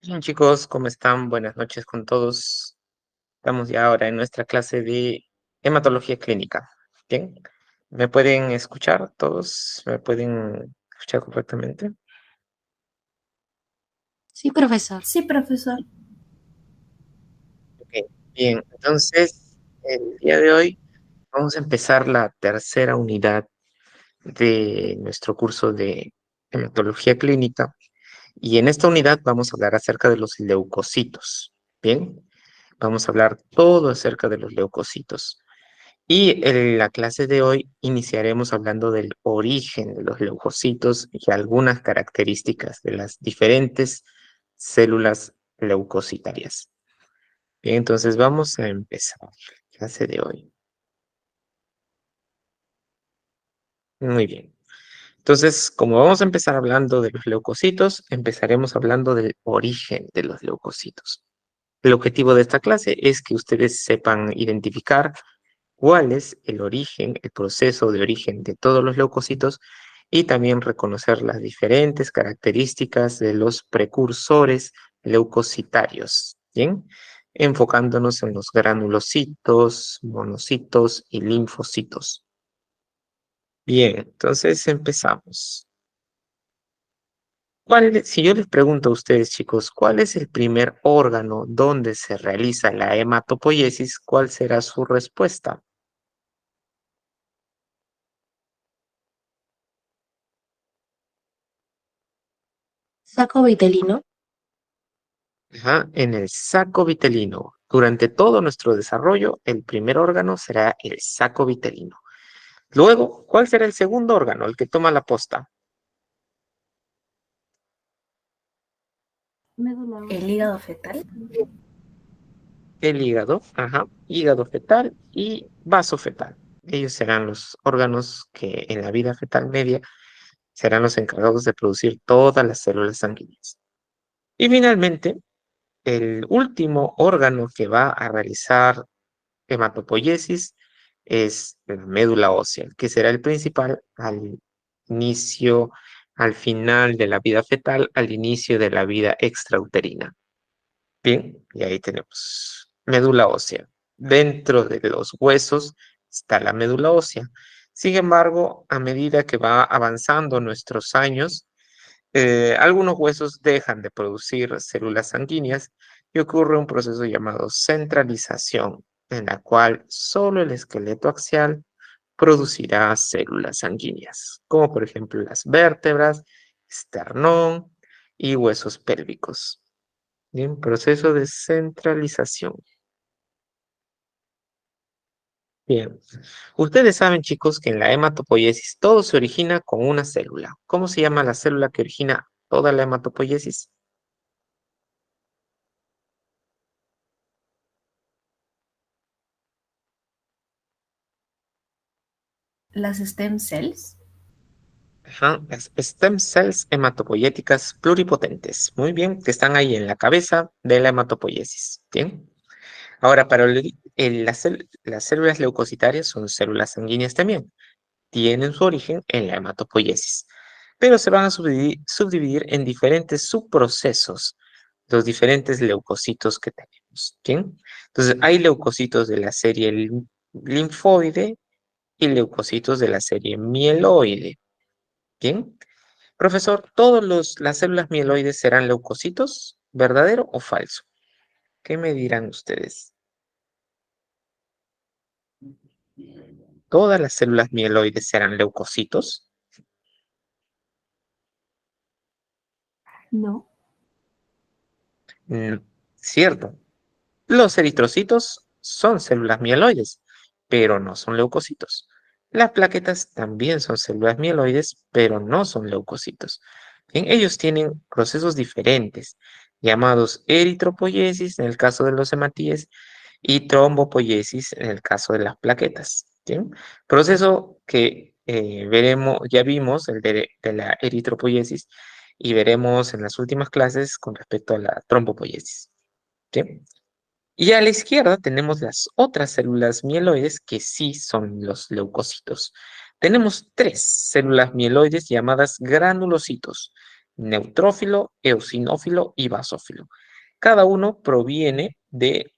Bien, chicos, ¿cómo están? Buenas noches con todos. Estamos ya ahora en nuestra clase de hematología clínica. Bien, ¿me pueden escuchar todos? ¿Me pueden escuchar correctamente? Sí, profesor. Sí, profesor. Ok, bien, entonces el día de hoy vamos a empezar la tercera unidad de nuestro curso de hematología clínica y en esta unidad vamos a hablar acerca de los leucocitos. Bien, vamos a hablar todo acerca de los leucocitos. Y en la clase de hoy iniciaremos hablando del origen de los leucocitos y algunas características de las diferentes células leucocitarias. Bien, entonces vamos a empezar la clase de hoy. Muy bien. Entonces, como vamos a empezar hablando de los leucocitos, empezaremos hablando del origen de los leucocitos. El objetivo de esta clase es que ustedes sepan identificar cuál es el origen, el proceso de origen de todos los leucocitos y también reconocer las diferentes características de los precursores leucocitarios, ¿bien? Enfocándonos en los granulocitos, monocitos y linfocitos. Bien, entonces empezamos. Si yo les pregunto a ustedes, chicos, ¿cuál es el primer órgano donde se realiza la hematopoiesis? ¿Cuál será su respuesta? Saco vitelino. Ajá, en el saco vitelino. Durante todo nuestro desarrollo, el primer órgano será el saco vitelino. Luego, ¿cuál será el segundo órgano, el que toma la posta? El hígado fetal. El hígado, ajá, hígado fetal y vaso fetal. Ellos serán los órganos que en la vida fetal media serán los encargados de producir todas las células sanguíneas. Y finalmente, el último órgano que va a realizar hematopoiesis es la médula ósea, que será el principal al inicio, al final de la vida fetal, al inicio de la vida extrauterina. Bien, y ahí tenemos médula ósea. Dentro de los huesos está la médula ósea. Sin embargo, a medida que va avanzando nuestros años, algunos huesos dejan de producir células sanguíneas y ocurre un proceso llamado centralización, en la cual solo el esqueleto axial producirá células sanguíneas, como por ejemplo las vértebras, esternón y huesos pélvicos. Bien, proceso de centralización. Bien, ustedes saben, chicos, que en la hematopoiesis todo se origina con una célula. ¿Cómo se llama la célula que origina toda la hematopoiesis? Las stem cells. Ajá, las stem cells hematopoyéticas pluripotentes. Muy bien, que están ahí en la cabeza de la hematopoiesis. Bien. Ahora, para las células leucocitarias son células sanguíneas también. Tienen su origen en la hematopoiesis, pero se van a subdividir en diferentes subprocesos, los diferentes leucocitos que tenemos. Bien. Entonces, hay leucocitos de la serie linfoide y leucocitos de la serie mieloide. Bien. Profesor, las células mieloides serán leucocitos? ¿Verdadero o falso? ¿Qué me dirán ustedes? ¿Todas las células mieloides serán leucocitos? No. Mm, cierto. Los eritrocitos son células mieloides, pero no son leucocitos. Las plaquetas también son células mieloides, pero no son leucocitos. Bien, ellos tienen procesos diferentes, llamados eritropoiesis en el caso de los hematíes y trombopoiesis en el caso de las plaquetas. ¿Bien? Proceso que veremos, ya vimos, de la eritropoiesis, y veremos en las últimas clases con respecto a la trombopoiesis. ¿Bien? Y a la izquierda tenemos las otras células mieloides que sí son los leucocitos. Tenemos tres células mieloides llamadas granulocitos. neutrófilo, eosinófilo y basófilo. Cada uno proviene de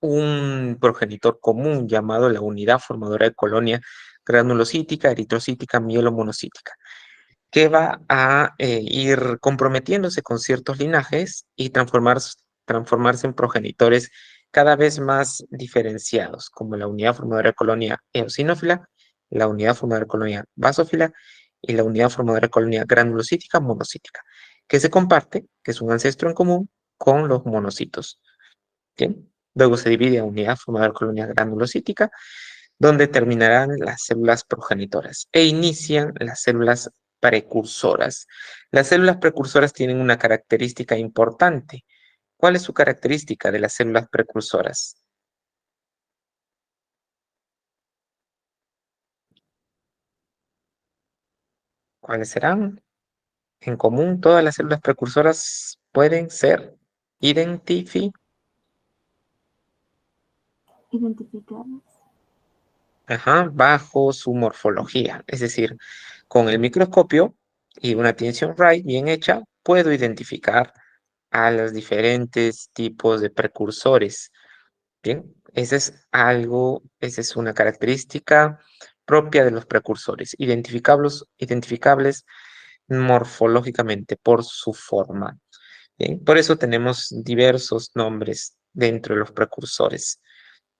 un progenitor común llamado la unidad formadora de colonia granulocítica, eritrocítica, mielomonocítica, que va a ir comprometiéndose con ciertos linajes y transformarse en progenitores cada vez más diferenciados, como la unidad formadora de colonia eosinófila, la unidad formadora de colonia basófila y la unidad formadora de colonia granulocítica monocítica, que se comparte, que es un ancestro en común, con los monocitos. ¿Bien? Luego se divide a unidad formadora de colonia granulocítica, donde terminarán las células progenitoras e inician las células precursoras. Las células precursoras tienen una característica importante. ¿Cuál es su característica de las células precursoras? ¿Cuáles serán? En común, todas las células precursoras pueden ser identificadas. Identificadas. Ajá, bajo su morfología. Es decir, con el microscopio y una tinción Wright bien hecha, puedo identificar a los diferentes tipos de precursores. Bien, esa es una característica propia de los precursores, identificables morfológicamente por su forma. Bien, por eso tenemos diversos nombres dentro de los precursores.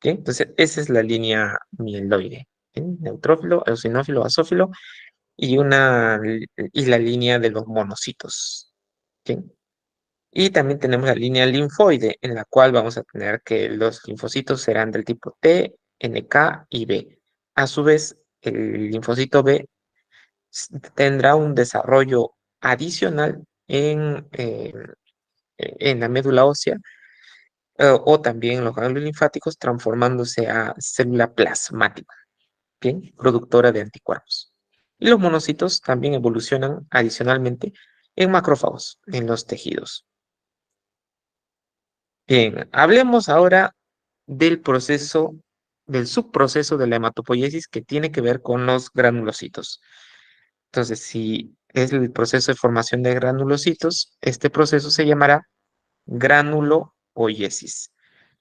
Bien, entonces esa es la línea mieloide. Bien, neutrófilo, eosinófilo, basófilo y la línea de los monocitos. Bien. Y también tenemos la línea linfoide, en la cual vamos a tener que los linfocitos serán del tipo T, NK y B. A su vez, el linfocito B tendrá un desarrollo adicional en la médula ósea o también en los ganglios linfáticos, transformándose a célula plasmática, ¿bien? Productora de anticuerpos. Y los monocitos también evolucionan adicionalmente en macrófagos, en los tejidos. Bien, hablemos ahora del del subproceso de la hematopoiesis que tiene que ver con los granulocitos. Entonces, si es el proceso de formación de granulocitos, este proceso se llamará granulopoiesis.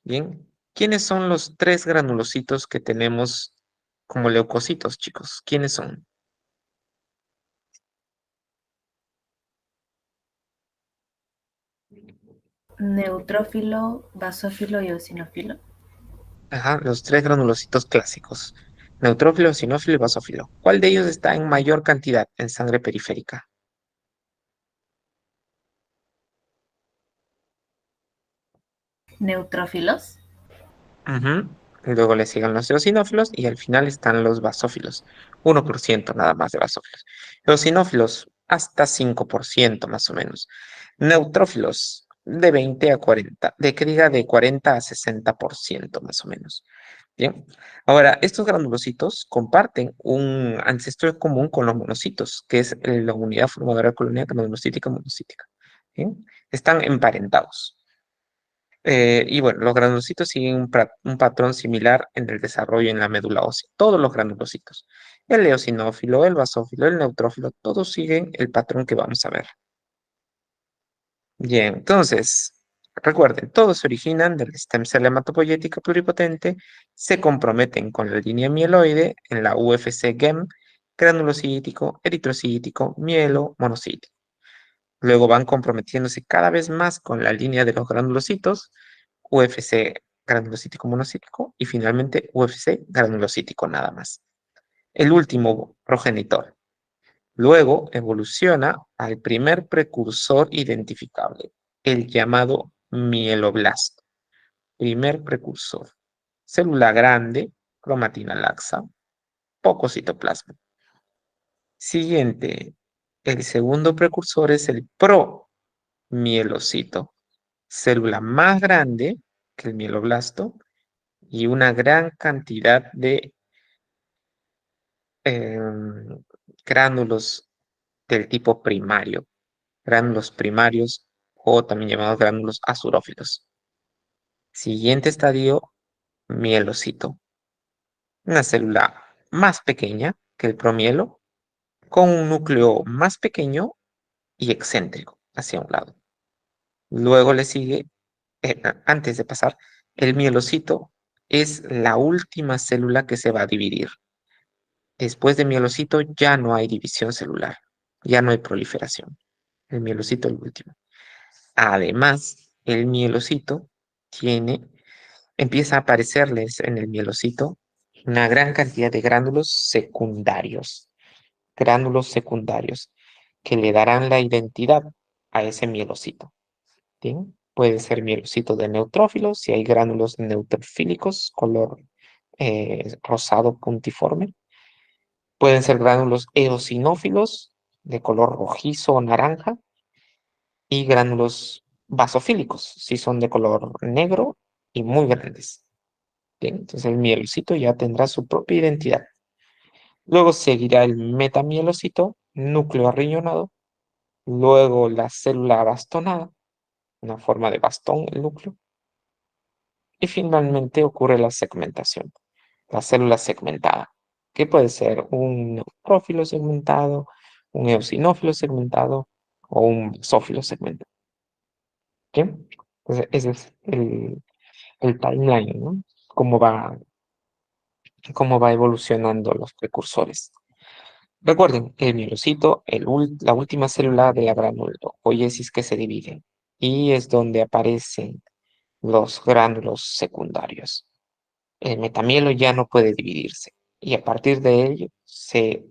Bien, ¿quiénes son los tres granulocitos que tenemos como leucocitos, chicos? ¿Quiénes son? Neutrófilo, basófilo y eosinófilo. Ajá, los tres granulocitos clásicos. Neutrófilo, eosinófilo y basófilo. ¿Cuál de ellos está en mayor cantidad en sangre periférica? Neutrófilos. Ujú. Luego le siguen los eosinófilos y al final están los basófilos. 1% nada más de basófilos. Eosinófilos hasta 5% más o menos. Neutrófilos de 20 a 40, de 40 a 60% más o menos. Bien. Ahora, estos granulocitos comparten un ancestro común con los monocitos, que es la unidad formadora de colonia granulocítica monocítica. Bien. Están emparentados. Y bueno, los granulocitos siguen un patrón similar en el desarrollo en la médula ósea. Todos los granulocitos. El eosinófilo, el basófilo, el neutrófilo, todos siguen el patrón que vamos a ver. Bien, entonces, recuerden, todos se originan del stem cell hematopoyética pluripotente, se comprometen con la línea mieloide en la UFC-GEM, granulocítico, eritrocítico, mielo, monocítico. Luego van comprometiéndose cada vez más con la línea de los granulocitos, UFC granulocítico monocítico y finalmente UFC granulocítico nada más. El último progenitor. Luego evoluciona al primer precursor identificable, el llamado mieloblasto. Primer precursor. Célula grande, cromatina laxa, poco citoplasma. Siguiente, el segundo precursor es el promielocito. Célula más grande que el mieloblasto y una gran cantidad de em, gránulos del tipo primario, gránulos primarios o también llamados gránulos azurófilos. Siguiente estadio, mielocito. Una célula más pequeña que el promielo, con un núcleo más pequeño y excéntrico hacia un lado. Luego le sigue, antes de pasar, el mielocito es la última célula que se va a dividir. Después de mielocito ya no hay división celular, ya no hay proliferación. El mielocito es el último. Además, el mielocito empieza a aparecerles en el mielocito una gran cantidad de gránulos secundarios que le darán la identidad a ese mielocito. ¿Bien? Puede ser mielocito de neutrófilos, si hay gránulos neutrofílicos, color rosado puntiforme. Pueden ser gránulos eosinófilos, de color rojizo o naranja, y gránulos basofílicos, si son de color negro y muy grandes. Bien, entonces el mielocito ya tendrá su propia identidad. Luego seguirá el metamielocito, núcleo arriñonado, luego la célula bastonada, una forma de bastón el núcleo, y finalmente ocurre la segmentación, la célula segmentada, que puede ser un neutrófilo segmentado, un eosinófilo segmentado o un basófilo segmentado. ¿Bien? Entonces, ese es el timeline, ¿no? Cómo va evolucionando los precursores. Recuerden, el mielocito, la última célula de la granulopoiesis que se divide, y es donde aparecen los gránulos secundarios. El metamielo ya no puede dividirse, y a partir de ello se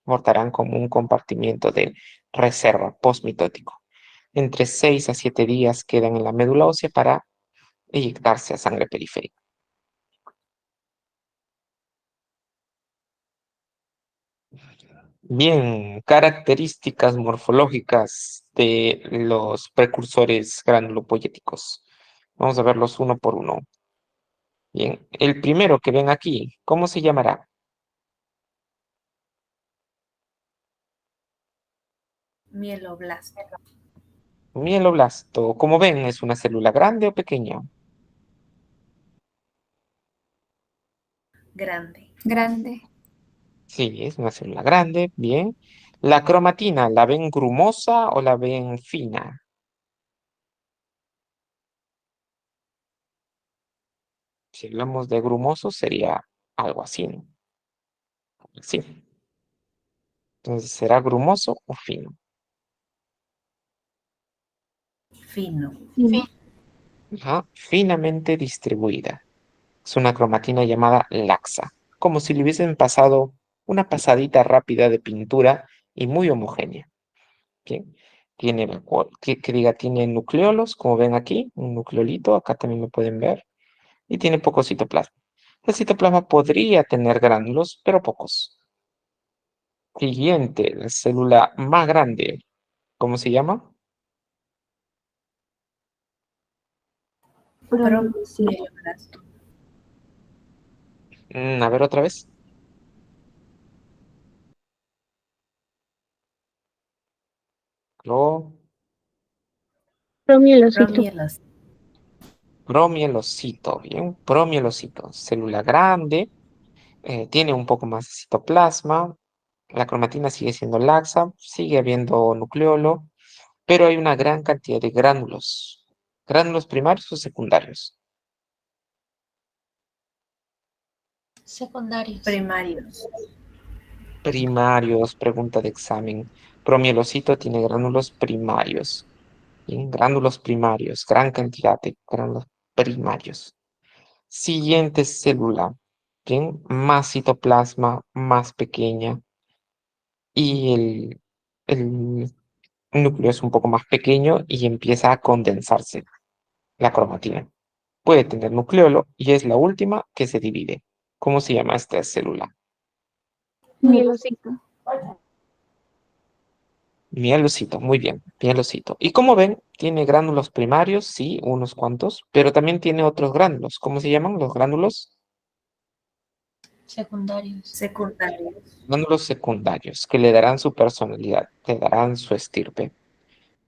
portarán como un compartimiento de reserva postmitótico. Entre 6 a 7 días quedan en la médula ósea para eyectarse a sangre periférica. Bien, características morfológicas de los precursores granulopoyéticos. Vamos a verlos uno por uno. Bien, el primero que ven aquí, ¿cómo se llamará? Mieloblasto. Mieloblasto. Como ven, ¿es una célula grande o pequeña? Grande. Grande. Sí, es una célula grande, bien. La cromatina, ¿la ven grumosa o la ven fina? Si hablamos de grumoso, sería algo así, ¿no? Sí. Entonces, ¿será grumoso o fino? Fino. Fin. Ajá, finamente distribuida. Es una cromatina llamada laxa, como si le hubiesen pasado una pasadita rápida de pintura y muy homogénea. Bien. Tiene, que diga, tiene nucleolos, como ven aquí, un nucleolito, acá también lo pueden ver, y tiene poco citoplasma. El citoplasma podría tener gránulos, pero pocos. Siguiente, la célula más grande, ¿cómo se llama? Promieloblasto. A ver otra vez. Pro, Promielocito. Promielocito. promielocito, bien, promielocito, célula grande, tiene un poco más de citoplasma, la cromatina sigue siendo laxa, sigue habiendo nucleolo, pero hay una gran cantidad de gránulos primarios o secundarios. Secundarios. Primarios. Primarios, pregunta de examen. Promielocito tiene gránulos primarios. Bien, gránulos primarios, gran cantidad de gránulos primarios. Siguiente célula, bien, más citoplasma, más pequeña, y el núcleo es un poco más pequeño y empieza a condensarse la cromatina. Puede tener nucleolo y es la última que se divide. ¿Cómo se llama esta célula? Mielocito. Mielocito, muy bien, mielocito. Y como ven, tiene gránulos primarios, sí, unos cuantos, pero también tiene otros gránulos. ¿Cómo se llaman los gránulos? Secundarios. Secundarios. Gránulos secundarios, que le darán su personalidad, le darán su estirpe.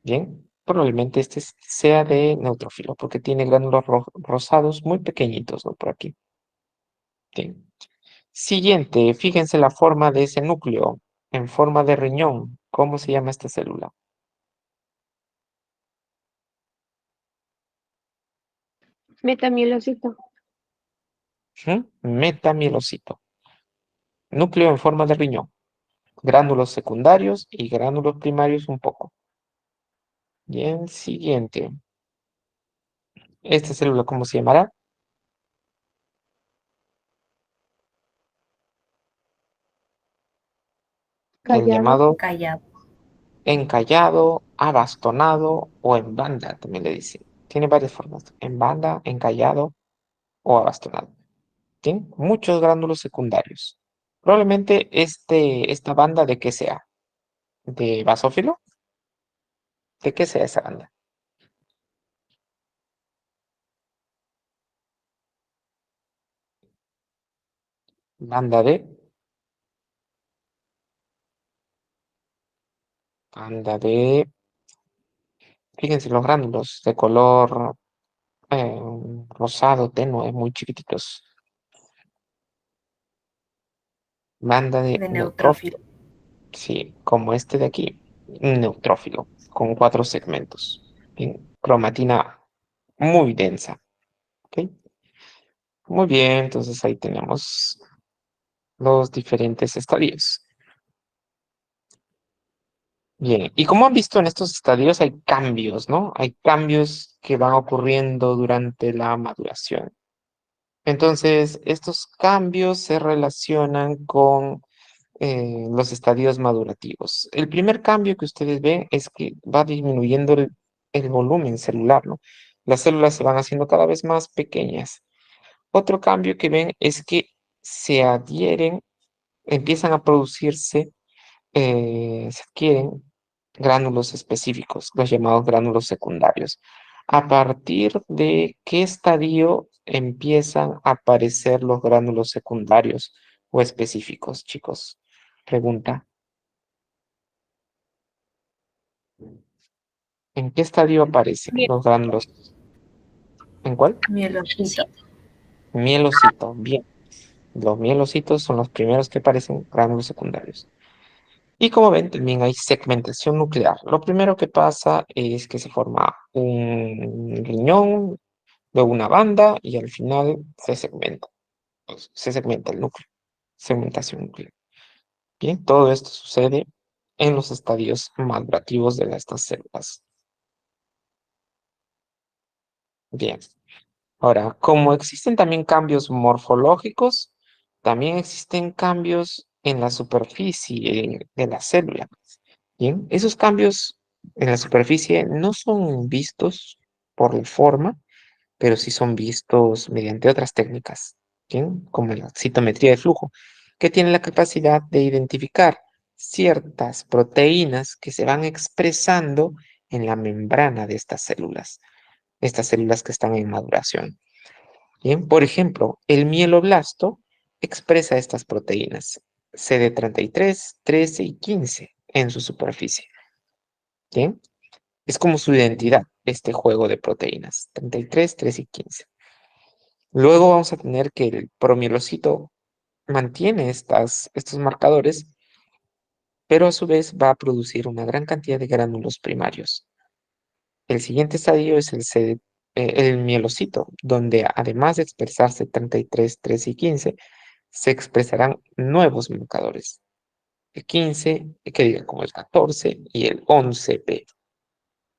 Bien, probablemente este sea de neutrófilo, porque tiene gránulos rosados muy pequeñitos, ¿no? Por aquí. Bien. Siguiente, fíjense la forma de ese núcleo, en forma de riñón. ¿Cómo se llama esta célula? Metamielocito. Metamielocito. Núcleo en forma de riñón. Gránulos secundarios y gránulos primarios un poco. Bien, siguiente. Esta célula, ¿cómo se llamará? El Callado. llamado Callado. encallado, abastonado o en banda, también le dicen. Tiene varias formas. En banda, encallado o abastonado. Tiene muchos gránulos secundarios. Probablemente esta banda de qué sea. ¿De basófilo? ¿De qué sea esa banda? Banda de, fíjense los gránulos de color eh, rosado, tenue, muy chiquititos. Banda de De neutrófilo. neutrófilo. Sí, como este de aquí, un neutrófilo, con 4 segmentos. Bien, cromatina muy densa. ¿Ok? Muy bien, entonces ahí tenemos los diferentes estadios. Bien, y como han visto en estos estadios hay cambios, ¿no? Hay cambios que van ocurriendo durante la maduración. Entonces, estos cambios se relacionan con los estadios madurativos. El primer cambio que ustedes ven es que va disminuyendo el volumen celular, ¿no? Las células se van haciendo cada vez más pequeñas. Otro cambio que ven es que se adhieren, empiezan a producirse, se adquieren gránulos específicos, los llamados gránulos secundarios. ¿A partir de qué estadio empiezan a aparecer los gránulos secundarios o específicos, chicos? Pregunta. ¿En qué estadio aparecen Miel. los gránulos? ¿En cuál? Mielocito. Mielocito. Bien. Los mielocitos son los primeros que aparecen gránulos secundarios. Y como ven, también hay segmentación nuclear. Lo primero que pasa es que se forma un riñón, luego una banda y al final se segmenta. Pues, se segmenta el núcleo. Segmentación nuclear. Bien, todo esto sucede en los estadios madurativos de estas células. Bien. Ahora, como existen también cambios morfológicos, también existen cambios en la superficie de la célula. Bien, esos cambios en la superficie no son vistos por la forma, pero sí son vistos mediante otras técnicas, ¿bien? Como la citometría de flujo, que tiene la capacidad de identificar ciertas proteínas que se van expresando en la membrana de estas células que están en maduración. Bien, por ejemplo, el mieloblasto expresa estas proteínas CD33, 13 y 15 en su superficie. Bien, es como su identidad, este juego de proteínas, 33, 13 y 15. Luego vamos a tener que el promielocito mantiene estos marcadores, pero a su vez va a producir una gran cantidad de gránulos primarios. El siguiente estadio es el mielocito, donde además de expresarse 33, 13 y 15, se expresarán nuevos marcadores. El 15, que diga como el 14 y el 11p.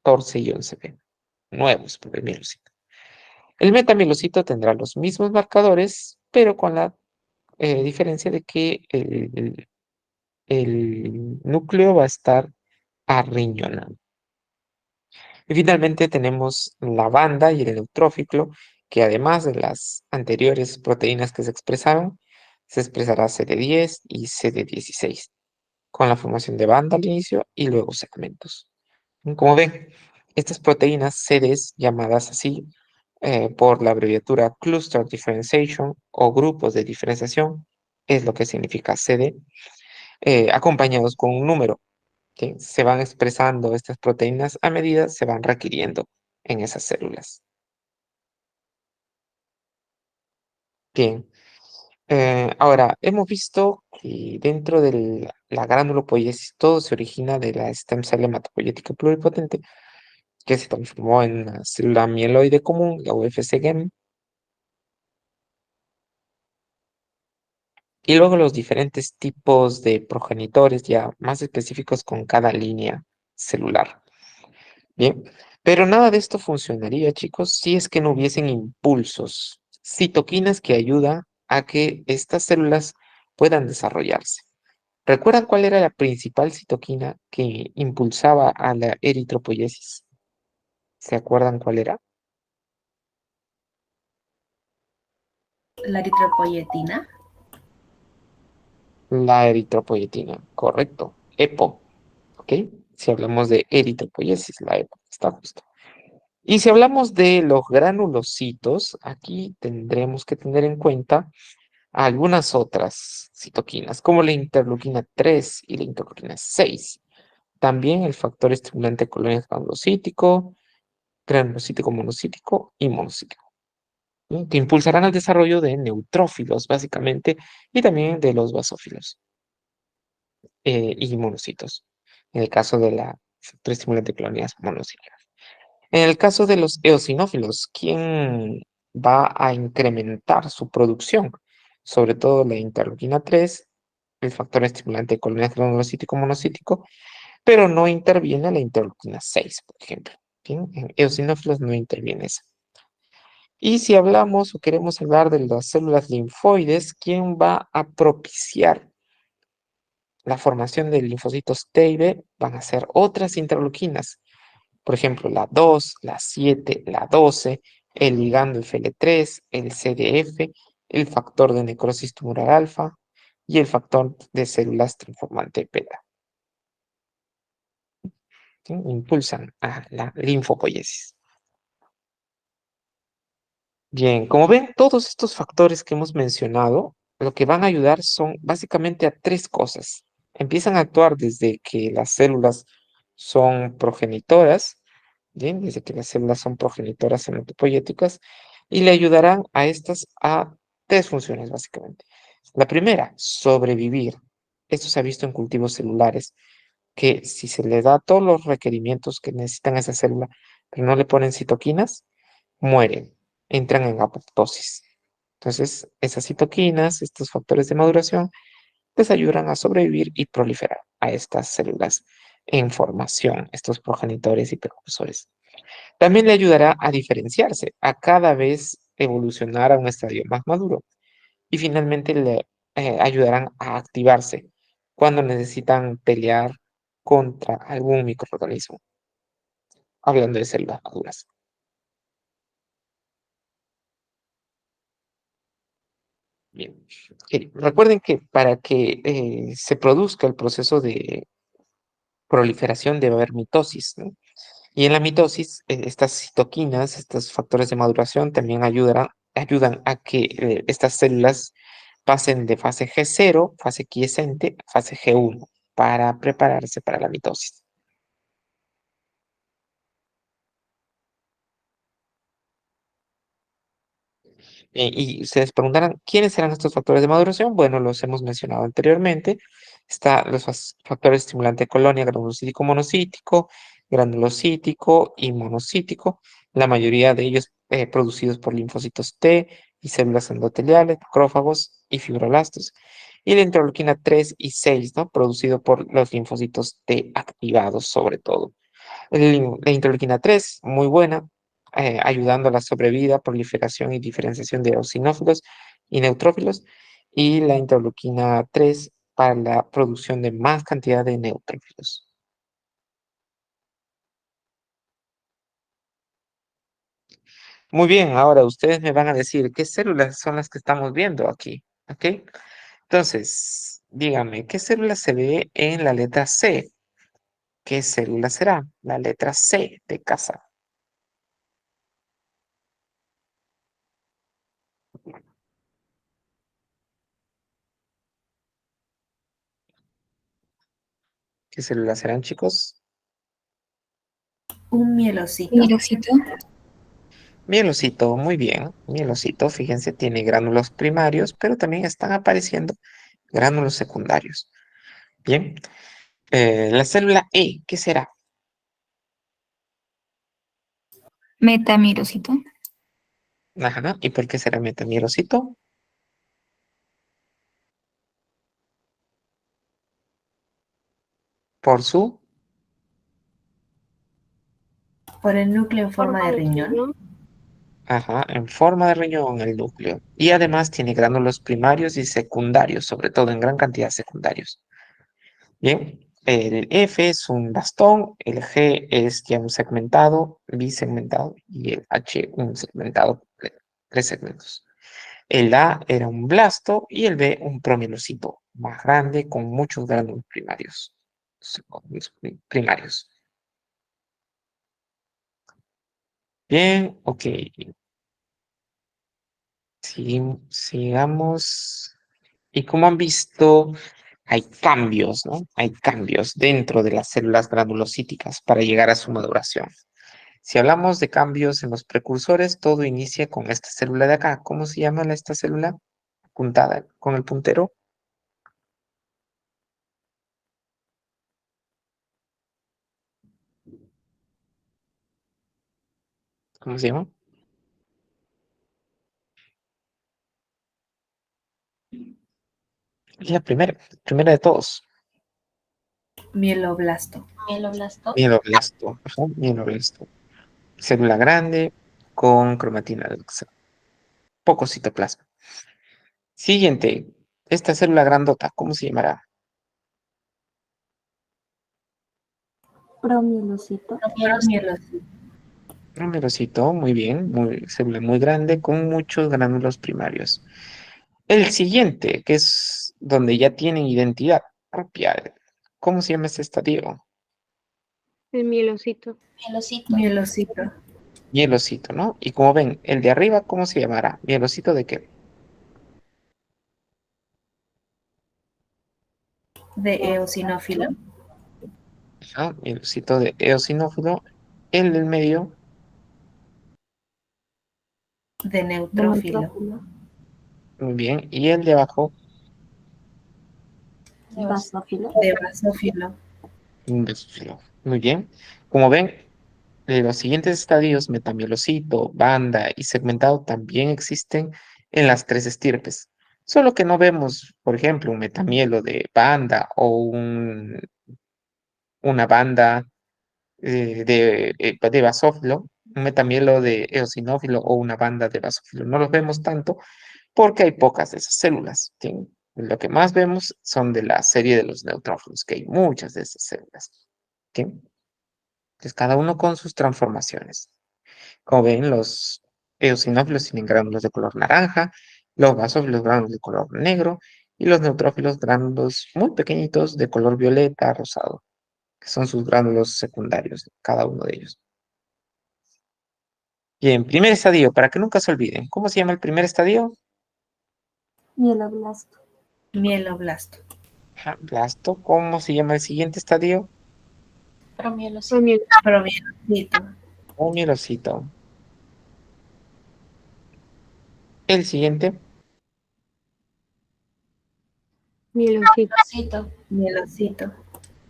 14 y 11p. Nuevos por el mielocito. El metamielocito tendrá los mismos marcadores, pero con la diferencia de que el núcleo va a estar arriñonado. Y finalmente tenemos la banda y el neutrófilo, que además de las anteriores proteínas que se expresaron, se expresará CD10 y CD16, con la formación de banda al inicio y luego segmentos. Como ven, estas proteínas CDs, llamadas así por la abreviatura Cluster Differentiation o grupos de diferenciación, es lo que significa CD, acompañados con un número que se van expresando estas proteínas a medida se van requiriendo en esas células. Bien, ahora hemos visto que dentro de la granulopoiesis todo se origina de la stem cell hematopoyética pluripotente que se transformó en la célula mieloide común, la UFC-GEM, y luego los diferentes tipos de progenitores ya más específicos con cada línea celular. Bien, pero nada de esto funcionaría, chicos, si es que no hubiesen impulsos, citoquinas que ayudan a que estas células puedan desarrollarse. ¿Recuerdan cuál era la principal citoquina que impulsaba a la eritropoyesis? ¿Se acuerdan cuál era? La eritropoyetina. La eritropoyetina, correcto. EPO, ¿ok? Si hablamos de eritropoyesis, la EPO, está justo. Y si hablamos de los granulocitos, aquí tendremos que tener en cuenta algunas otras citoquinas, como la interleuquina 3 y la interleuquina 6. También el factor estimulante colonias granulocítico monocítico y monocítico, ¿no? Que impulsarán el desarrollo de neutrófilos, básicamente, y también de los basófilos y monocitos, en el caso de la factor estimulante colonias monocíticas. En el caso de los eosinófilos, ¿quién va a incrementar su producción? Sobre todo la interleuquina 3, el factor estimulante de colonias granulocítico monocítico, pero no interviene la interleuquina 6, por ejemplo. ¿Bien? En eosinófilos no interviene esa. Y si hablamos o queremos hablar de las células linfoides, ¿quién va a propiciar la formación de linfocitos T y B? Van a ser otras interleuquinas. Por ejemplo, la 2, la 7, la 12, el ligando FL3, el CDF, el factor de necrosis tumoral alfa y el factor de células transformante beta. ¿Sí? Impulsan a la linfopoiesis. Bien, como ven, todos estos factores que hemos mencionado, lo que van a ayudar son básicamente a tres cosas. Empiezan a actuar desde que las células son progenitoras, ¿bien? Desde que las células son progenitoras hematopoyéticas, y le ayudarán a estas a tres funciones, básicamente. La primera, sobrevivir. Esto se ha visto en cultivos celulares, que si se le da todos los requerimientos que necesitan esa célula, pero no le ponen citoquinas, mueren, entran en apoptosis. Entonces, esas citoquinas, estos factores de maduración, les ayudan a sobrevivir y proliferar a estas células en formación, estos progenitores y precursores. También le ayudará a diferenciarse, a cada vez evolucionar a un estadio más maduro. Y finalmente le ayudarán a activarse cuando necesitan pelear contra algún microorganismo, hablando de células maduras. Bien. Recuerden que para que se produzca el proceso de proliferación debe haber mitosis, ¿no? Y en la mitosis, estas citoquinas, estos factores de maduración también ayudan a que estas células pasen de fase G0, fase quiescente, a fase G1 para prepararse para la mitosis. Y ustedes preguntarán, ¿quiénes serán estos factores de maduración? Bueno, los hemos mencionado anteriormente. Están los factores estimulante de colonia, granulocítico monocítico, granulocítico y monocítico, la mayoría de ellos producidos por linfocitos T y células endoteliales, macrófagos y fibroblastos. Y la interleuquina 3 y 6, ¿no? Producido por los linfocitos T activados sobre todo. La interleuquina 3, muy buena, ayudando a la sobrevida, proliferación y diferenciación de eosinófilos y neutrófilos. Y la interleuquina 3 para la producción de más cantidad de neutrófilos. Muy bien, ahora ustedes me van a decir qué células son las que estamos viendo aquí, ¿ok? Entonces, díganme, ¿qué célula se ve en la letra C? ¿Qué célula será? La letra C de casa. ¿Qué células serán, chicos? Un mielocito. Mielocito. Mielocito, muy bien. Mielocito, fíjense, tiene gránulos primarios, pero también están apareciendo gránulos secundarios. Bien. La célula E, ¿qué será? Metamielocito. Ajá. ¿Y por qué será metamielocito? Por su, Por el núcleo en forma de riñón. ajá, en forma de riñón el núcleo. Y además tiene gránulos primarios y secundarios, sobre todo en gran cantidad secundarios. Bien, el F es un bastón, el G es ya un segmentado, bisegmentado, y el H un segmentado, tres segmentos. El A era un blasto y el B un promielocito más grande con muchos gránulos primarios. Primarios. Bien, ok. Sigamos. Y como han visto, hay cambios, ¿no? Hay cambios dentro de las células granulocíticas para llegar a su maduración. Si hablamos de cambios en los precursores, todo inicia con esta célula de acá. ¿Cómo se llama esta célula? Apuntada con el puntero. ¿Cómo se llama? Es la primera de todos. Mieloblasto. Mieloblasto. Ajá, mieloblasto. Célula grande con cromatina laxa. Poco citoplasma. Siguiente. Esta célula grandota, ¿cómo se llamará? Promielocito. Promielocito. Numerosito, muy bien, célula muy grande con muchos gránulos primarios. El siguiente, que es donde ya tienen identidad propia. ¿Cómo se llama este estadio? El mielocito. Mielocito. Mielocito, ¿no? Y como ven, el de arriba, ¿cómo se llamará? ¿Mielocito de qué? De eosinófilo. Ah, mielocito de eosinófilo. El del medio, De neutrófilo. muy bien. Y el de abajo, Basófilo. De basófilo. un basófilo. Muy bien. Como ven, los siguientes estadios, metamielocito, banda y segmentado, también existen en las tres estirpes. Solo que no vemos, por ejemplo, un metamielo de banda o una banda de basófilo, un metamielo de eosinófilo o una banda de basófilo. No los vemos tanto porque hay pocas de esas células. ¿Sí? Lo que más vemos son de la serie de los neutrófilos, que hay muchas de esas células. ¿Sí? Entonces, cada uno con sus transformaciones. Como ven, los eosinófilos tienen gránulos de color naranja, los basófilos gránulos de color negro y los neutrófilos gránulos muy pequeñitos de color violeta, rosado, que son sus gránulos secundarios, cada uno de ellos. Bien, primer estadio, para que nunca se olviden. ¿Cómo se llama el primer estadio? Mieloblasto. Mieloblasto. Ajá, blasto. ¿Cómo se llama el siguiente estadio? Promielocito. Promielocito. Un mielocito. El siguiente, Mielocito. Mielocito.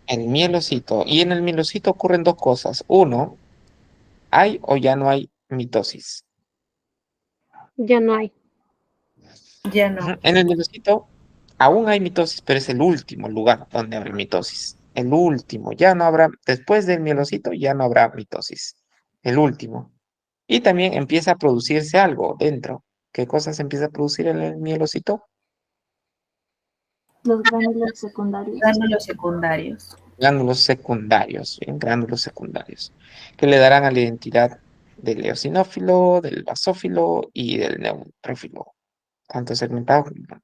el mielocito. Y en el mielocito ocurren dos cosas. Uno, ¿hay o ya no hay mitosis? Ya no hay. Ya Ujú. no. En el mielocito aún hay mitosis, pero es el último lugar donde habrá mitosis. El último, ya no habrá, después del mielocito ya no habrá mitosis. El último. Y también empieza a producirse algo dentro. ¿Qué cosas empieza a producir en el mielocito? Los gránulos secundarios. Gránulos secundarios. Gránulos secundarios, ¿bien? Gránulos secundarios, que le darán a la identidad del eosinófilo, del basófilo y del neutrófilo, tanto segmentado como no.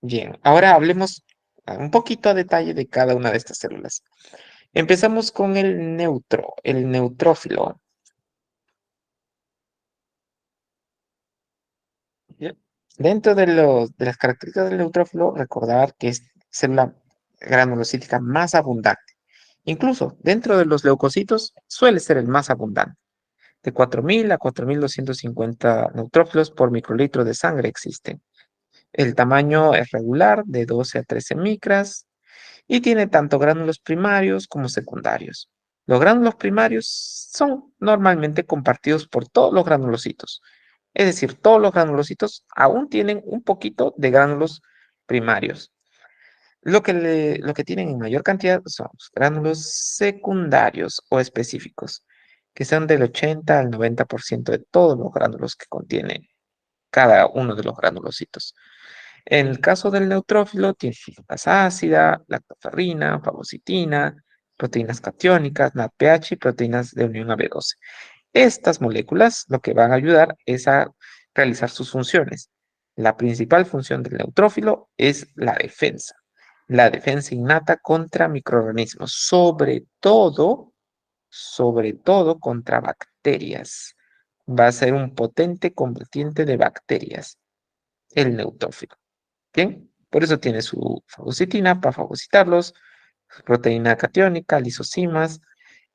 Bien, ahora hablemos un poquito a detalle de cada una de estas células. Empezamos con el neutrófilo. ¿Bien? Dentro de las características del neutrófilo, recordar que es célula granulocítica más abundante. Incluso dentro de los leucocitos suele ser el más abundante. De 4.000 a 4.250 neutrófilos por microlitro de sangre existen. El tamaño es regular, de 12 a 13 micras, y tiene tanto gránulos primarios como secundarios. Los gránulos primarios son normalmente compartidos por todos los granulocitos. Es decir, todos los granulocitos aún tienen un poquito de gránulos primarios. Lo que tienen en mayor cantidad son los gránulos secundarios o específicos, que son del 80 al 90% de todos los gránulos que contiene cada uno de los granulocitos. En el caso del neutrófilo, tiene lactasa ácida, lactoferrina, fagocitina, proteínas catiónicas, NADPH y proteínas de unión AB12. Estas moléculas lo que van a ayudar es a realizar sus funciones. La principal función del neutrófilo es la defensa innata contra microorganismos, sobre todo contra bacterias. Va a ser un potente combatiente de bacterias, el neutrófilo. Bien, por eso tiene su fagocitina para fagocitarlos, su proteína catiónica, lisosimas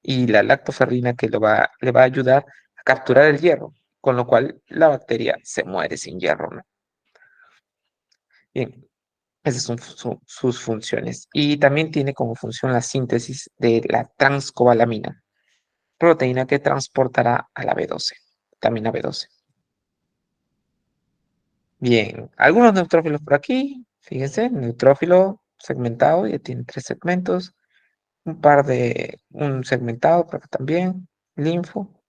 y la lactoferrina que le va a ayudar a capturar el hierro, con lo cual la bacteria se muere sin hierro, ¿no? Bien, esas son sus funciones. Y también tiene como función la síntesis de la transcobalamina, proteína que transportará a la B12, vitamina B12. Bien, algunos neutrófilos por aquí, fíjense, neutrófilo segmentado, ya tiene 3 segmentos, un segmentado por acá también, linfo,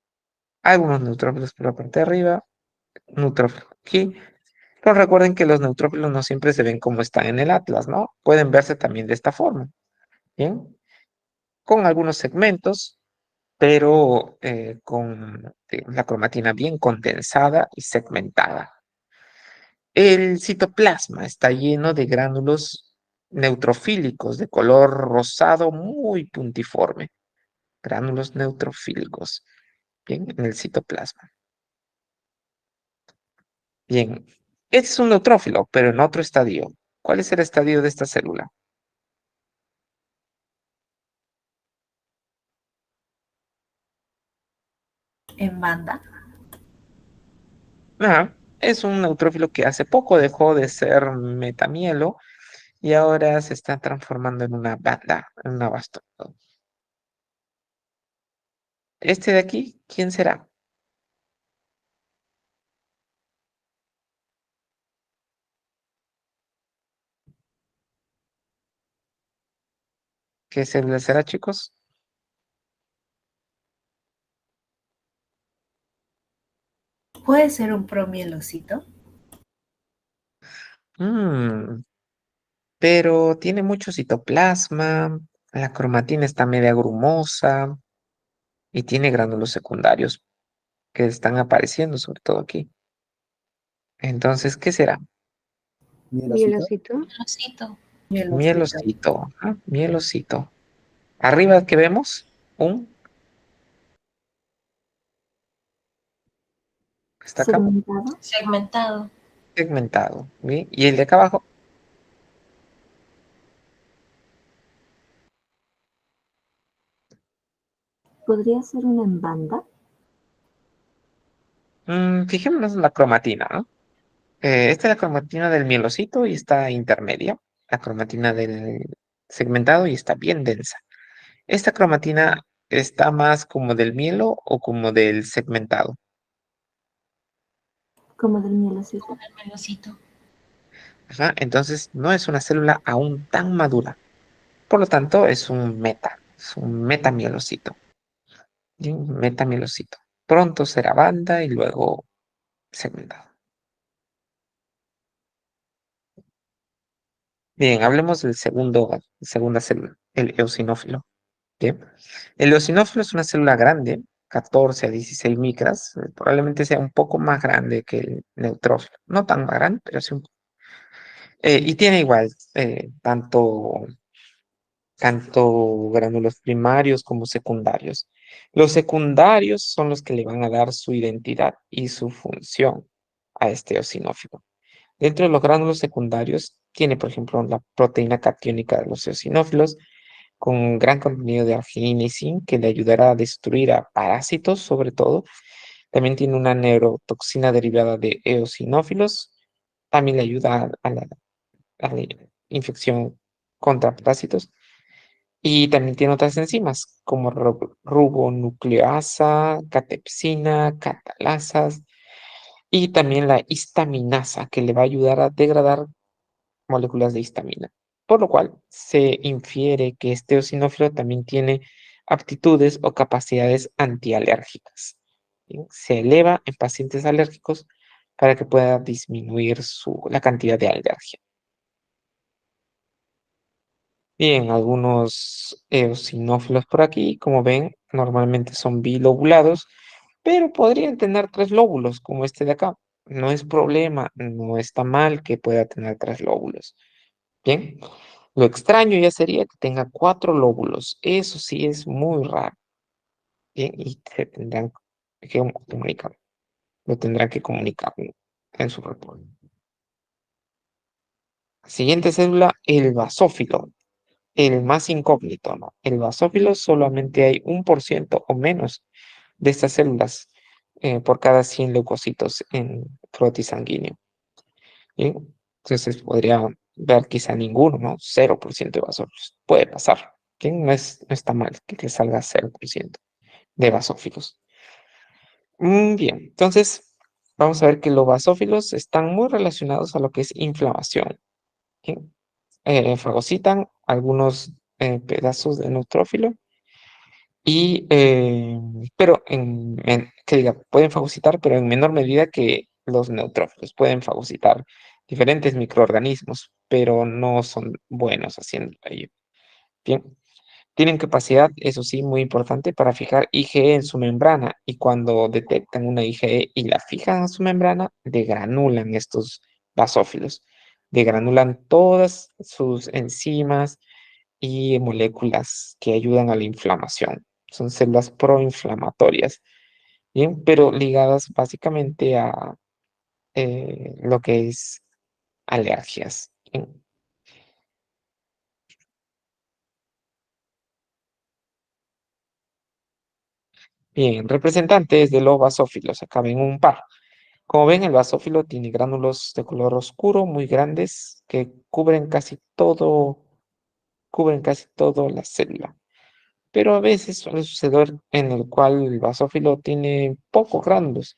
algunos neutrófilos por la parte de arriba, neutrófilo aquí. Pero recuerden que los neutrófilos no siempre se ven como están en el atlas, ¿no? Pueden verse también de esta forma, ¿bien? Con algunos segmentos, pero con la cromatina bien condensada y segmentada. El citoplasma está lleno de gránulos neutrofílicos de color rosado muy puntiforme. Gránulos neutrofílicos. Bien, en el citoplasma. Bien, este es un neutrófilo, pero en otro estadio. ¿Cuál es el estadio de esta célula? En banda. Es un neutrófilo que hace poco dejó de ser metamielo y ahora se está transformando en una banda, en una bastón. Este de aquí, ¿quién será? ¿Qué célula será, chicos? Puede ser un promielocito. Mm, pero tiene mucho citoplasma, la cromatina está media grumosa y tiene gránulos secundarios que están apareciendo, sobre todo aquí. Entonces, ¿qué será? Mielocito. Mielocito. Mielocito, mielocito. Arriba, ¿qué vemos? Un, está acá, Segmentado. segmentado. ¿Bien? Y el de acá abajo, ¿Podría ser una en banda? fijémonos en la cromatina, ¿no? Esta es la cromatina del mielocito y está intermedia. La cromatina del segmentado y está bien densa. ¿Esta cromatina está más como del mielo o como del segmentado? Como del mielocito. Ajá, entonces no es una célula aún tan madura. Por lo tanto, es un metamielocito. ¿Sí? Un metamielocito. Pronto será banda y luego segmentado. Bien, hablemos del segunda célula, el eosinófilo. Bien. El eosinófilo es una célula grande, 14 a 16 micras, probablemente sea un poco más grande que el neutrófilo. No tan grande, pero sí un poco. Y tiene igual tanto gránulos primarios como secundarios. Los secundarios son los que le van a dar su identidad y su función a este eosinófilo. Dentro de los gránulos secundarios tiene, por ejemplo, la proteína catiónica de los eosinófilos con gran contenido de arginina y zinc que le ayudará a destruir a parásitos, sobre todo. También tiene una neurotoxina derivada de eosinófilos. También le ayuda a la infección contra parásitos. Y también tiene otras enzimas como ribonucleasa, catepsina, catalasas y también la histaminasa que le va a ayudar a degradar moléculas de histamina. Por lo cual se infiere que este eosinófilo también tiene aptitudes o capacidades antialérgicas. ¿Bien? Se eleva en pacientes alérgicos para que pueda disminuir la cantidad de alergia. Bien, algunos eosinófilos por aquí, como ven, normalmente son bilobulados, pero podrían tener 3 lóbulos, como este de acá. No es problema, no está mal que pueda tener 3 lóbulos. Bien, lo extraño ya sería que tenga 4 lóbulos. Eso sí es muy raro. Bien, y se tendrán que comunicar. Lo tendrán que comunicar en su reporte. Siguiente célula, el basófilo. El más incógnito, ¿no? El basófilo solamente hay 1% o menos de estas células por cada 100 leucocitos en frotis sanguíneo. ¿Sí? Entonces podría ver quizá ninguno, ¿no? 0% de basófilos. Puede pasar. ¿Sí? No está mal que salga 0% de basófilos. Bien, entonces vamos a ver que los basófilos están muy relacionados a lo que es inflamación. ¿Sí? Fagocitan algunos pedazos de neutrófilo pero que diga, pueden fagocitar, pero en menor medida que los neutrófilos. Pueden fagocitar diferentes microorganismos, pero no son buenos haciendo ello. Bien, tienen capacidad, eso sí, muy importante, para fijar IgE en su membrana, y cuando detectan una IgE y la fijan en su membrana, degranulan estos basófilos. Degranulan todas sus enzimas y moléculas que ayudan a la inflamación. Son células proinflamatorias, ¿bien? Pero ligadas básicamente a lo que es alergias. Bien, bien, representantes de los basófilos, acá ven un par. Como ven, el basófilo tiene gránulos de color oscuro muy grandes que cubren casi todo la célula. Pero a veces suele suceder en el cual el basófilo tiene pocos gránulos,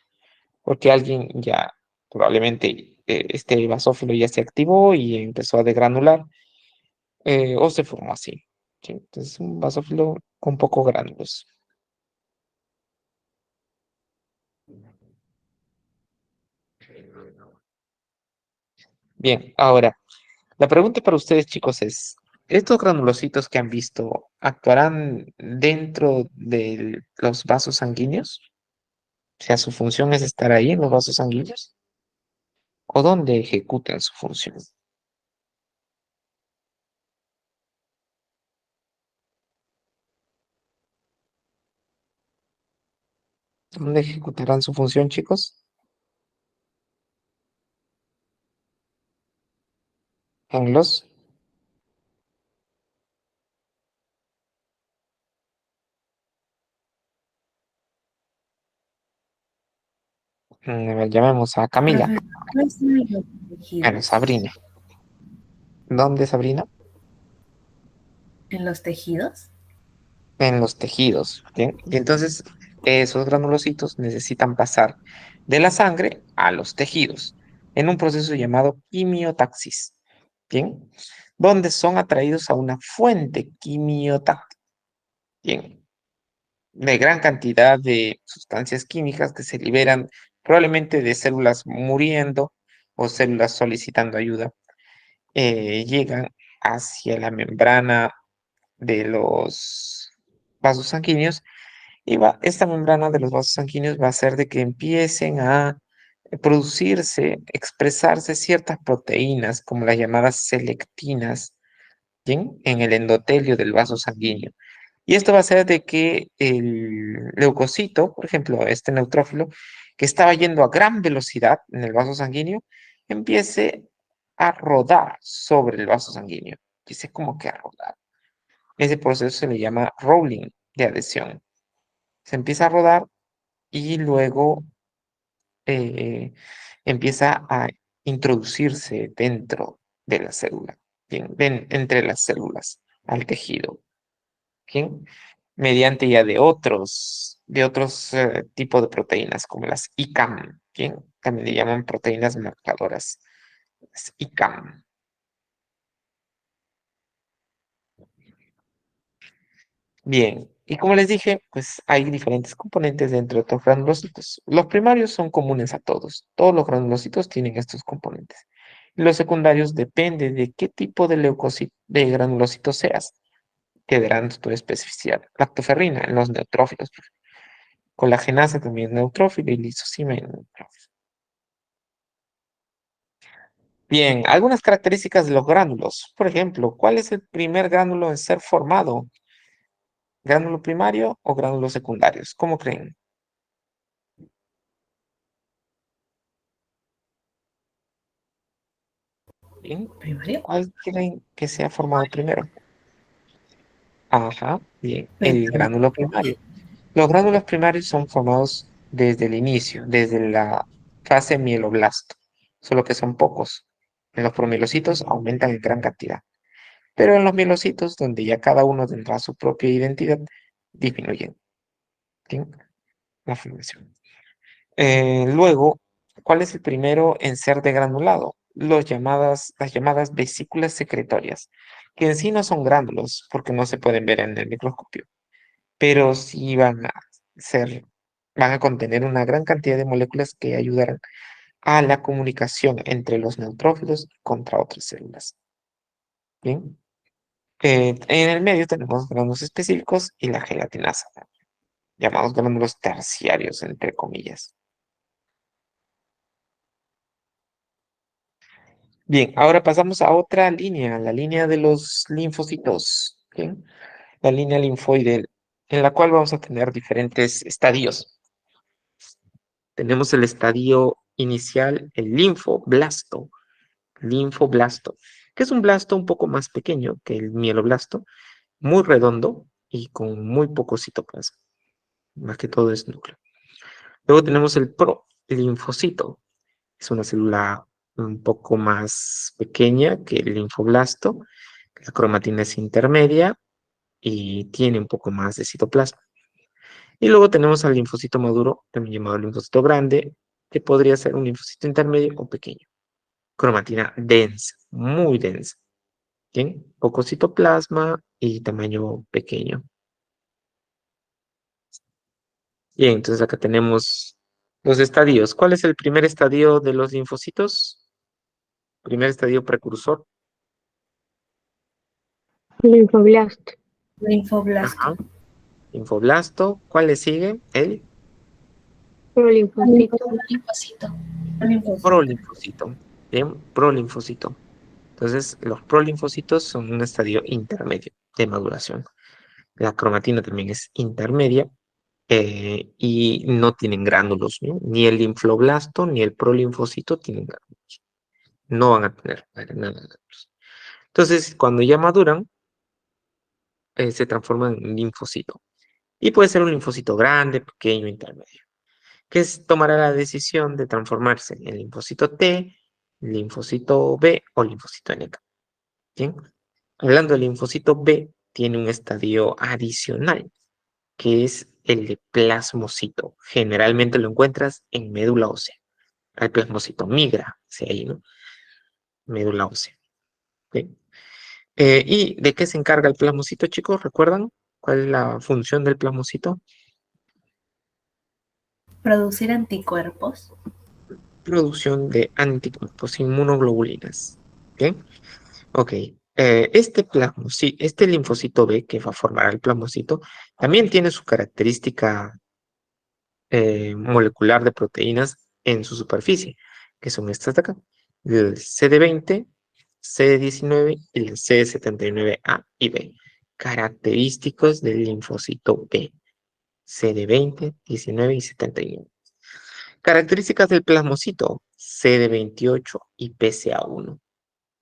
porque alguien ya probablemente este basófilo ya se activó y empezó a degranular, o se formó así. ¿Sí? Entonces, un basófilo con pocos gránulos. Bien, ahora, la pregunta para ustedes, chicos, es, ¿estos granulocitos que han visto actuarán dentro de los vasos sanguíneos? O sea, ¿su función es estar ahí en los vasos sanguíneos? ¿O dónde ejecutan su función? ¿Dónde ejecutarán su función, chicos? En los, a ver, llamemos a Camila. Profesor, ¿cuáles son los Bueno, tejidos? Sabrina. ¿Dónde, Sabrina? ¿En los tejidos? En los tejidos. ¿Bien? Y entonces, esos granulocitos necesitan pasar de la sangre a los tejidos en un proceso llamado quimiotaxis. ¿Bien? Donde son atraídos a una fuente quimiotáctica. Bien. De gran cantidad de sustancias químicas que se liberan probablemente de células muriendo o células solicitando ayuda, llegan hacia la membrana de los vasos sanguíneos, y esta membrana de los vasos sanguíneos va a hacer de que empiecen a producirse, expresarse ciertas proteínas como las llamadas selectinas, ¿bien? En el endotelio del vaso sanguíneo. Y esto va a hacer de que el leucocito, por ejemplo, este neutrófilo, que estaba yendo a gran velocidad en el vaso sanguíneo, empiece a rodar sobre el vaso sanguíneo. Empiece como que a rodar. Ese proceso se le llama rolling de adhesión. Se empieza a rodar y luego eh, empieza a introducirse dentro de la célula. Bien, ven entre las células al tejido. Bien, mediante ya de otros tipos de proteínas, como las ICAM. Bien, también le llaman proteínas marcadoras. Las ICAM. Bien, y como les dije, pues hay diferentes componentes dentro de estos granulocitos. Los primarios son comunes a todos. Todos los granulocitos tienen estos componentes. Y los secundarios depende de qué tipo de leucocito, de granulocito seas, te darán tu especificidad. Lactoferrina en los neutrófilos. Colagenasa también es neutrófilo y lisozima es neutrófilo. Bien, algunas características de los gránulos. Por ejemplo, ¿cuál es el primer gránulo en ser formado? ¿Gránulo primario o gránulos secundarios? ¿Cómo creen? Bien, ¿Primario? ¿cuál creen que se ha formado primero? Ajá, bien, El el gránulo primario. Los gránulos primarios son formados desde el inicio, desde la fase mieloblasto, solo que son pocos. En los promielocitos aumentan en gran cantidad, pero en los mielocitos, donde ya cada uno tendrá su propia identidad, disminuyen. ¿Bien? La formación. Luego, ¿cuál es el primero en ser degranulado? Las llamadas vesículas secretorias, que en sí no son gránulos porque no se pueden ver en el microscopio, pero sí ser, van a contener una gran cantidad de moléculas que ayudarán a la comunicación entre los neutrófilos contra otras células. Bien. En el medio tenemos gránulos específicos y la gelatinasa, llamados gránulos terciarios, entre comillas. Bien, ahora pasamos a otra línea, la línea de los linfocitos, ¿bien? La línea linfoide, en la cual vamos a tener diferentes estadios. Tenemos el estadio inicial, el linfoblasto, que es un blasto un poco más pequeño que el mieloblasto, muy redondo y con muy poco citoplasma, más que todo es núcleo. Luego tenemos el prolinfocito, es una célula un poco más pequeña que el linfoblasto. La cromatina es intermedia y tiene un poco más de citoplasma. Y luego tenemos al linfocito maduro, también llamado linfocito grande, que podría ser un linfocito intermedio o pequeño. Cromatina densa, muy densa. ¿Bien? Poco citoplasma y tamaño pequeño. Bien, entonces acá tenemos los estadios. ¿Cuál es el primer estadio de los linfocitos? Primer estadio precursor. Linfoblasto. Linfoblasto. Ajá. Linfoblasto. ¿Cuál le sigue? El Prolinfocito. Linfocito. Linfocito. prolinfocito. Bien, prolinfocito. Entonces, los prolinfocitos son un estadio intermedio de maduración. La cromatina también es intermedia y no tienen gránulos, ¿no? Ni el linfoblasto ni el prolinfocito tienen gránulos. No van a tener para nada gránulos. Entonces, cuando ya maduran, se transforman en linfocito. Y puede ser un linfocito grande, pequeño, intermedio. Tomará la decisión de transformarse en linfocito T, linfocito B o linfocito NK. Bien. Hablando del linfocito B, tiene un estadio adicional, que es el de plasmocito. Generalmente lo encuentras en médula ósea. El plasmocito migra hacia ahí, ¿no? Médula ósea. Bien. ¿Y de qué se encarga el plasmocito, chicos? ¿Recuerdan cuál es la función del plasmocito? Producir anticuerpos. Producción de anticuerpos, inmunoglobulinas. Bien. Ok. Este linfocito B que va a formar el plasmocito también tiene su característica molecular de proteínas en su superficie, que son estas de acá, el CD20, CD19 y el CD79A y B, característicos del linfocito B, CD20, 19 y 79. Características del plasmocito, CD28 y PCA1.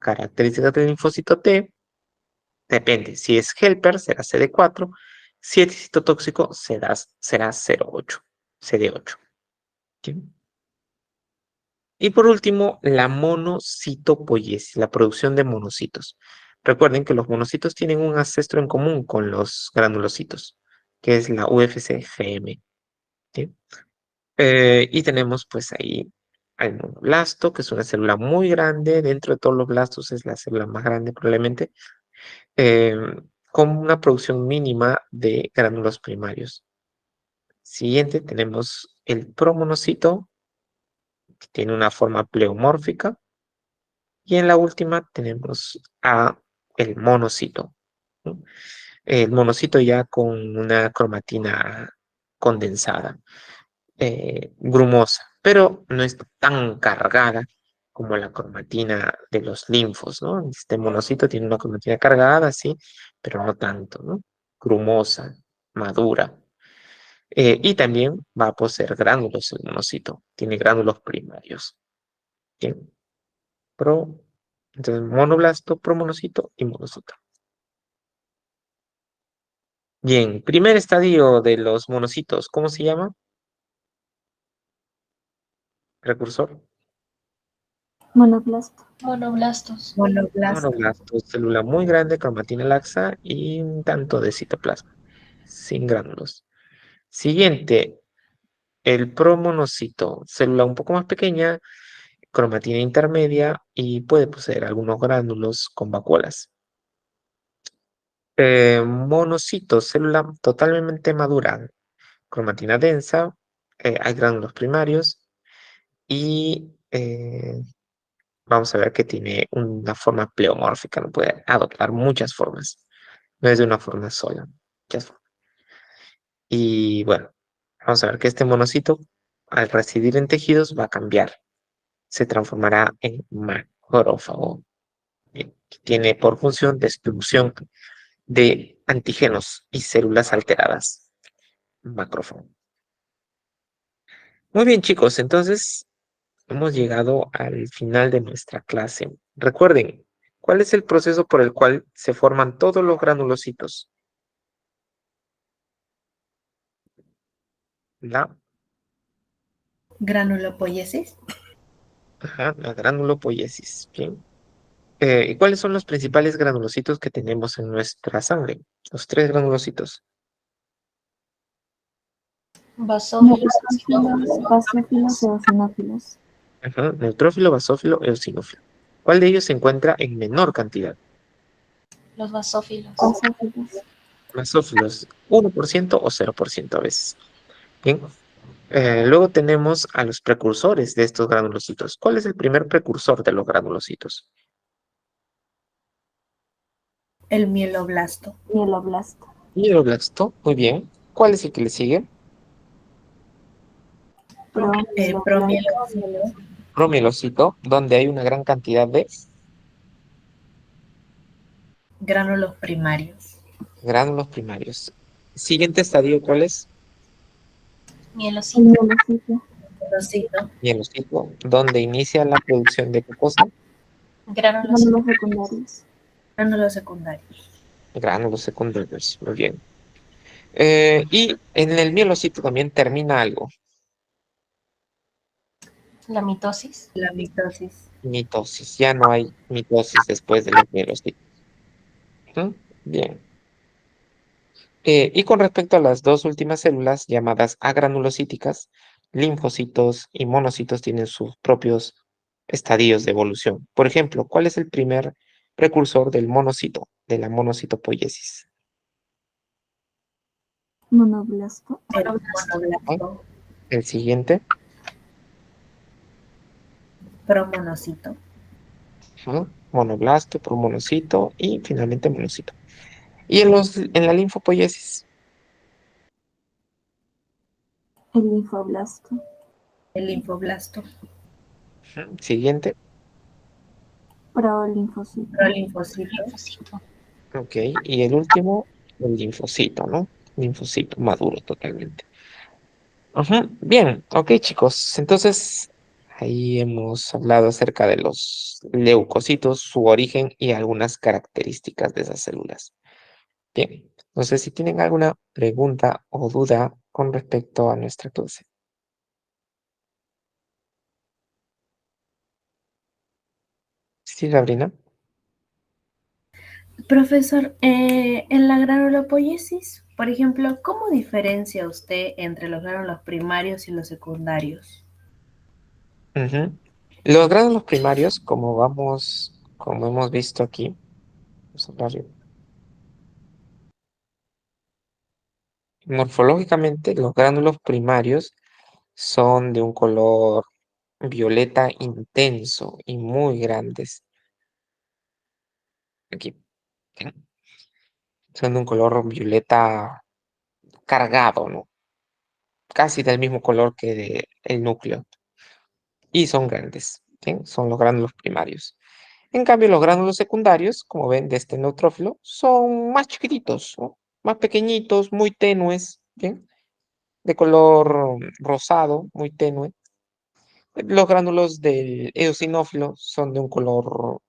Características del linfocito T, depende, si es helper será CD4, si es citotóxico será 08, CD8. ¿Sí? Y por último, la monocitopoiesis, la producción de monocitos. Recuerden que los monocitos tienen un ancestro en común con los granulocitos, que es la UFC-GM. ¿Sí? Y tenemos pues ahí al monoblasto, que es una célula muy grande. Dentro de todos los blastos es la célula más grande probablemente, eh, con una producción mínima de gránulos primarios. Siguiente tenemos el promonocito, que tiene una forma pleomórfica. Y en la última tenemos a el monocito, ¿no? El monocito ya con una cromatina condensada, grumosa, pero no es tan cargada como la cromatina de los linfos, ¿no? Este monocito tiene una cromatina cargada, sí, pero no tanto, ¿no? Grumosa, madura. Y también va a poseer gránulos el monocito, tiene gránulos primarios. Bien. Pro, entonces monoblasto, promonocito y monocito. Bien, primer estadio de los monocitos, ¿cómo se llama? Precursor. Monoblasto. Monoblastos. Monoblasto, célula muy grande, cromatina laxa y un tanto de citoplasma, sin gránulos. Siguiente, el promonocito, célula un poco más pequeña, cromatina intermedia y puede poseer algunos gránulos con vacuolas. Monocito, célula totalmente madura, cromatina densa, hay gránulos primarios y vamos a ver que tiene una forma pleomórfica, no puede adoptar muchas formas, no es de una forma sola. Y bueno, vamos a ver que este monocito, al residir en tejidos, va a cambiar, se transformará en macrófago, que tiene por función destrucción de antígenos y células alteradas. Macrófago. Muy bien, chicos, entonces hemos llegado al final de nuestra clase. Recuerden, ¿cuál es el proceso por el cual se forman todos los granulocitos? La, Granulopoiesis. la granulopoiesis. Bien. ¿Y cuáles son los principales granulocitos que tenemos en nuestra sangre? Los tres granulocitos. Basófilos. Neutrófilos, basófilos, eosinófilos. Ajá, neutrófilo, basófilo, eosinófilo. ¿Cuál de ellos se encuentra en menor cantidad? Los basófilos. Basófilos. Basófilos, 1% o 0% a veces. Bien. Luego tenemos a los precursores de estos granulocitos. ¿Cuál es el primer precursor de los granulocitos? El mieloblasto. Mieloblasto. Mieloblasto, muy bien. ¿Cuál es el que le sigue? Promielocito. Promielocito, donde hay una gran cantidad de Gránulos primarios. gránulos primarios. Siguiente estadio, ¿cuál es? Mielocito. Mielocito. Mielocito. Mielocito, donde inicia la producción de qué cosa? Gránulos Gránulos secundarios. Gránulos secundarios. Gránulos secundarios, muy bien. Y en el mielocito también termina algo, La mitosis. La mitosis. mitosis. Ya no hay mitosis después de los mielocitos. ¿Mm? Bien. Y con respecto a las dos últimas células llamadas agranulocíticas, linfocitos y monocitos tienen sus propios estadios de evolución. Por ejemplo, ¿cuál es el primer precursor del monocito, de la monocitopoiesis? Monoblasto. El ¿Ah? monoblasto. El siguiente, Promonocito. monoblasto, promonocito y finalmente monocito. Y en la linfopoiesis, El linfoblasto. El linfoblasto. siguiente, Prolinfocito. Prolinfocito. ok, y el último, el linfocito, ¿no? Linfocito maduro totalmente. Ajá, bien, ok chicos, entonces ahí hemos hablado acerca de los leucocitos, su origen y algunas características de esas células. Bien, no sé si tienen alguna pregunta o duda con respecto a nuestra clase. Sí, Sabrina. Profesor, en la granulopoiesis, por ejemplo, ¿cómo diferencia usted entre los gránulos primarios y los secundarios? Ujú. Los gránulos primarios, como hemos visto aquí, vamos a hablar morfológicamente, los gránulos primarios son de un color violeta intenso y muy grandes. Aquí, ¿sí? Son de un color violeta cargado, ¿no? Casi del mismo color que el núcleo. Y son grandes, ¿sí? Son los gránulos primarios. En cambio, los gránulos secundarios, como ven de este neutrófilo, son más chiquititos, ¿no? Más pequeñitos, muy tenues, ¿bien? De color rosado, muy tenue. Los gránulos del eosinófilo son de un color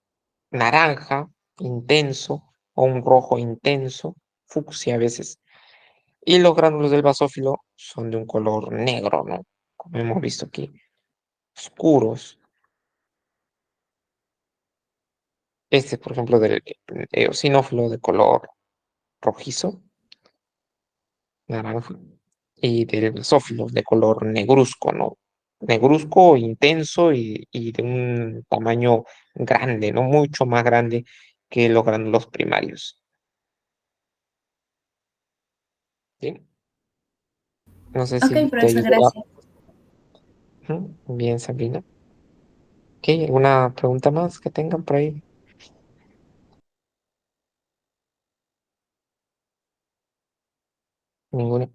naranja intenso o un rojo intenso, fucsia a veces. Y los gránulos del basófilo son de un color negro, ¿no? Como hemos visto aquí, oscuros. Este, por ejemplo, del eosinófilo de color rojizo, naranja, y del basófilo de color negruzco, ¿no? Negruzco, intenso y de un tamaño grande, ¿no? Mucho más grande que los gránulos primarios. ¿Sí? No sé Ok, si te profesor, ayudó. gracias. Bien, Sabrina. Ok, ¿alguna pregunta más que tengan por ahí? Ninguna.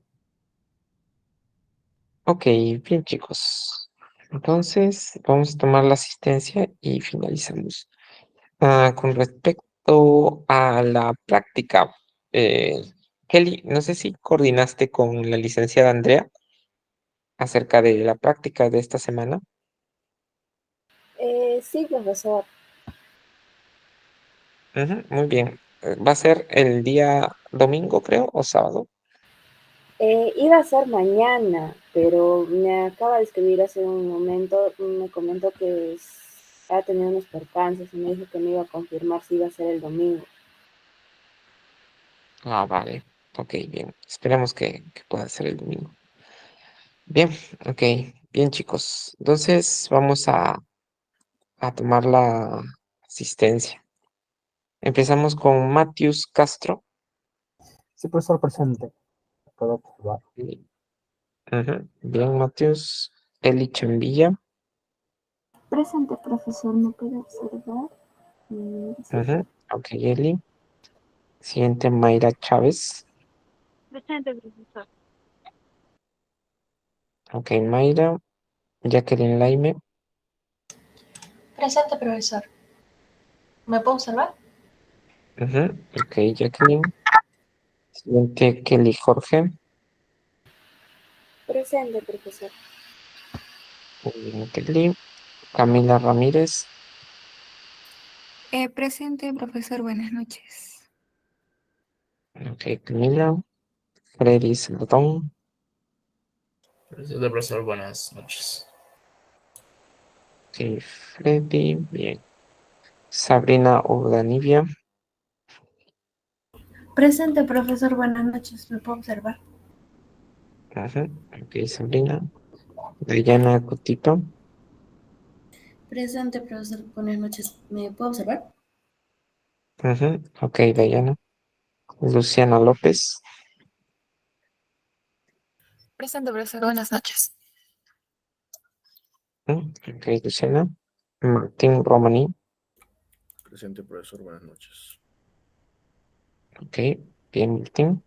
Ok, bien, chicos. Entonces, vamos a tomar la asistencia y finalizamos. Con respecto a la práctica, eh, Kelly, no sé si coordinaste con la licenciada Andrea acerca de la práctica de esta semana. Sí, profesor. Ujú, muy bien. ¿Va a ser el día domingo, creo, o sábado? Iba a ser mañana, pero me acaba de escribir hace un momento, me comentó que ha tenido unos percances y me dijo que me iba a confirmar si iba a ser el domingo. Vale. Ok, bien. Esperemos que pueda ser el domingo. Bien, ok. Bien, chicos. Entonces vamos a tomar la asistencia. Empezamos con Matius Castro. Sí, profesor, presente. Puedo observar. Ujú, bien, Matius. Eli Chambilla. Presente, profesor, ¿me puede observar? Sí. Ujú, ok, Eli. Siguiente, Mayra Chávez. Presente, profesor. Ok, Mayra. Jacqueline Laime. Presente, profesor. ¿Me puedo observar? Ujú, ok, Jacqueline. Siguiente, Kelly Jorge. Presente, profesor. Muy bien, Kelly. Camila Ramírez. Presente, profesor, buenas noches. Ok, Camila. Freddy Salvatón. Presente, profesor, buenas noches. Ok, Freddy. Bien. Sabrina Urdanibia. Presente, profesor, buenas noches. ¿Me puedo observar? Ujú, ok, Sabrina. Dayana Cotipa. Presente, profesor, buenas noches. ¿Me puedo observar? Ujú, ok, Dayana. Luciana López. Presente, profesor, buenas noches. Ok, Luciana. Martín Romaní. Presente, profesor, buenas noches. Ok, bien, Martín.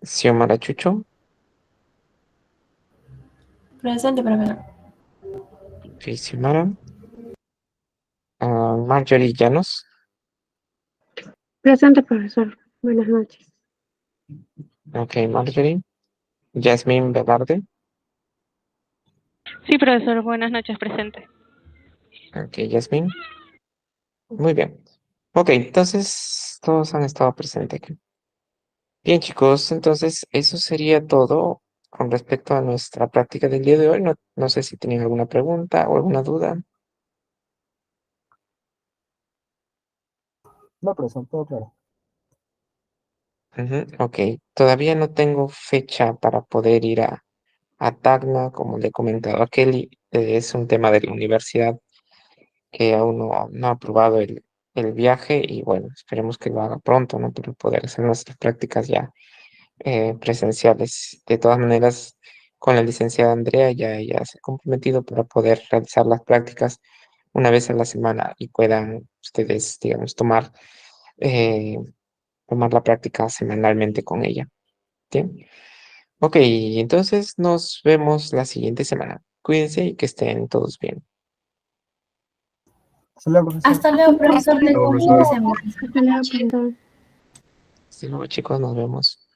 Xiomara Chucho. Presente, profesor. Ok, Xiomara. Marjorie Llanos. Presente, profesor. Buenas noches. Ok, Marjorie. Yasmín Velarde. Sí, profesor, buenas noches, presente. Ok, Yasmín. Muy bien. Ok, entonces todos han estado presentes aquí. Bien, chicos, entonces eso sería todo con respecto a nuestra práctica del día de hoy. No sé si tenían alguna pregunta o alguna duda. No, profesor, todo claro. Ok, todavía no tengo fecha para poder ir a Tacna, como le he comentado a Kelly. Es un tema de la universidad que aún no ha aprobado el viaje y bueno, esperemos que lo haga pronto, ¿no? Para poder hacer nuestras prácticas ya presenciales. De todas maneras, con la licenciada Andrea ya se ha comprometido para poder realizar las prácticas una vez a la semana y puedan ustedes, digamos, eh, tomar la práctica semanalmente con ella. ¿Bien? Ok, entonces nos vemos la siguiente semana. Cuídense y que estén todos bien. Hasta luego, profesor. Hasta luego, profesor. Luego, Tengo un fin de profesor. semana. Hasta luego, profesor. Hasta luego, chicos, nos vemos.